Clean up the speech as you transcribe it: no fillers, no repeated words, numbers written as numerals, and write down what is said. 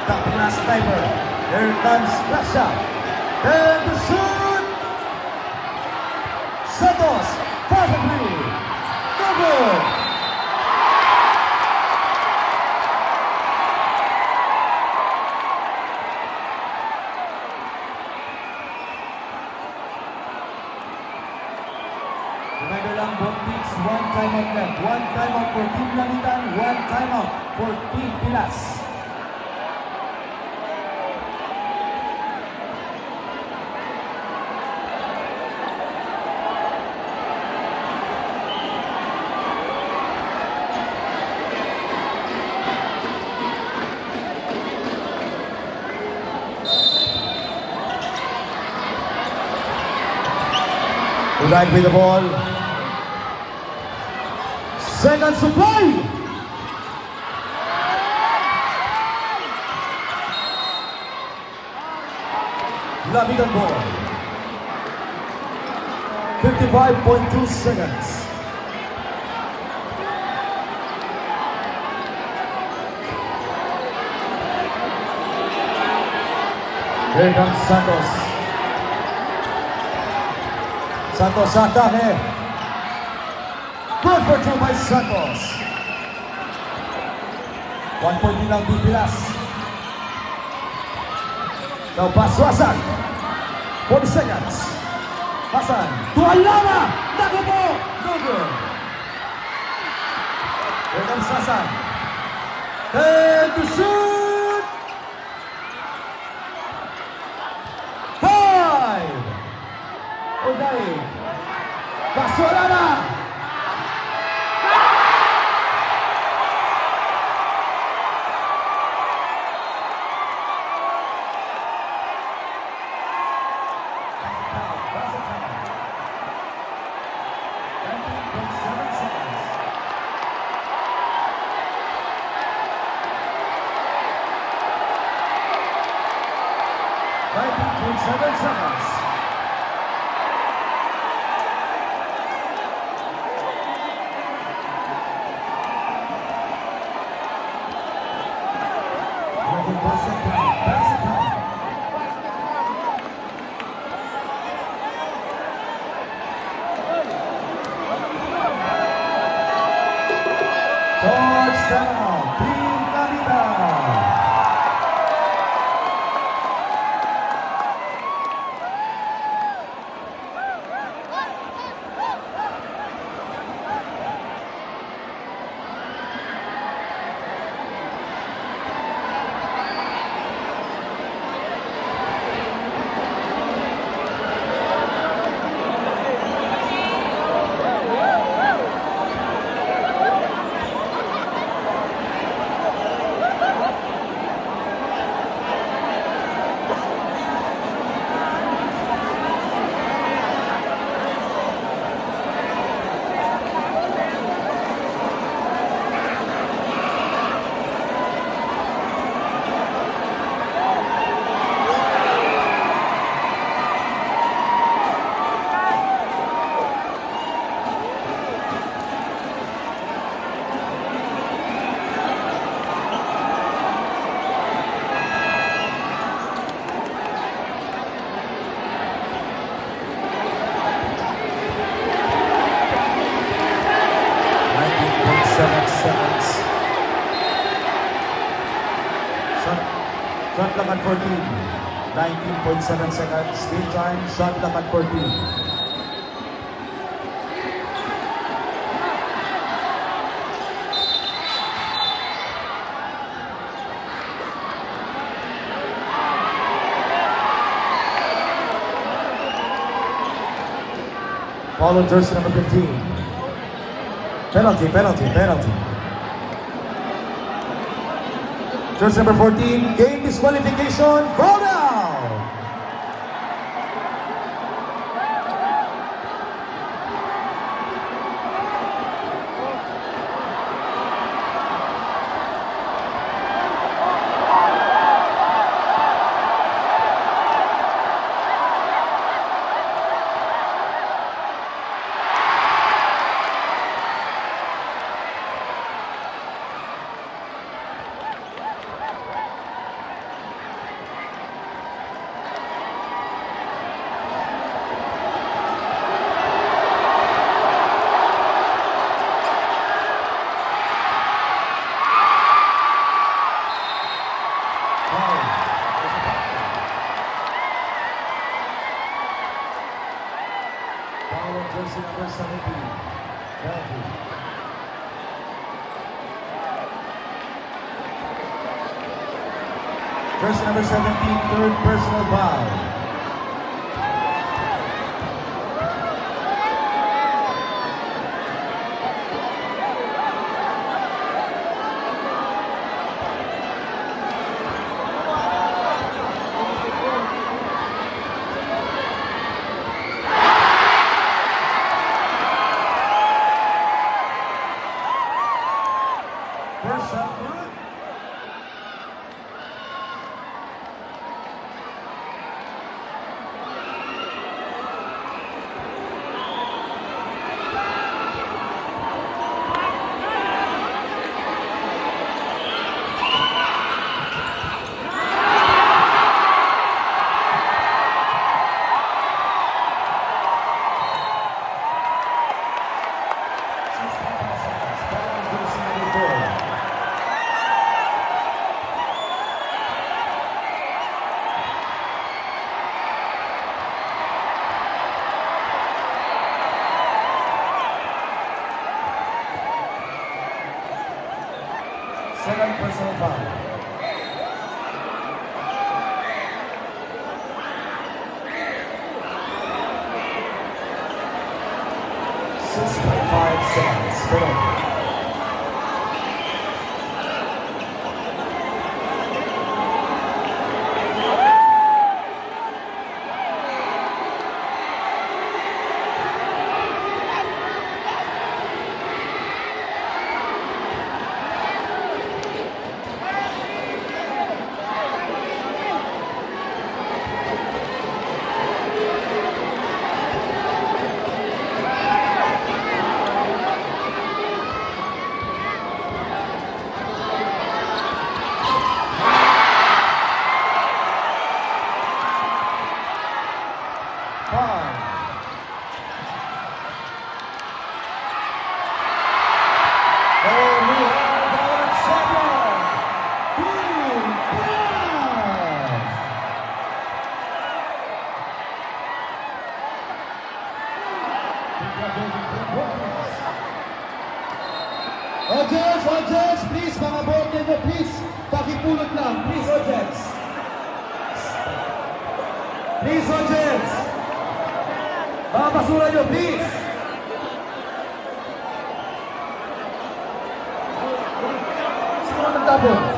the Pinas sniper. Here comes Russia. And the shoot! Santos, fire for three. No good! Remember lang, both teams, one timeout left. One timeout for Team Lamitan, one timeout for Team Pinas. Right with the ball. Second supply. Lamitan ball. 55.2 seconds. Here comes Santos. Santos sa atake. Good for two by Santos. 1 point din lang Team Pinas. Now pass to Hasan. 40 seconds. Hasan. Tualama! Naku po! No good. Here comes Hasan. And to shoot! 5! Uday. Pasolana. Seven seconds. Touchdown, Team Lamitan. Shot clock at 14. 19.7 seconds. Still time. Shot clock at 14. Foul on jersey number 15. Penalty, penalty, penalty. Jersey number 14, game disqualification, ball down! Jersey number 17. Belgium. Jersey number 17, third personal foul. First shot good. Second personal foul. Six point 5 seconds. Penalty. Audience, please, mga board nyo, please, pakipulot lang, please, audience. Please, audience. Mga basura nyo, please. Sino nagtapon?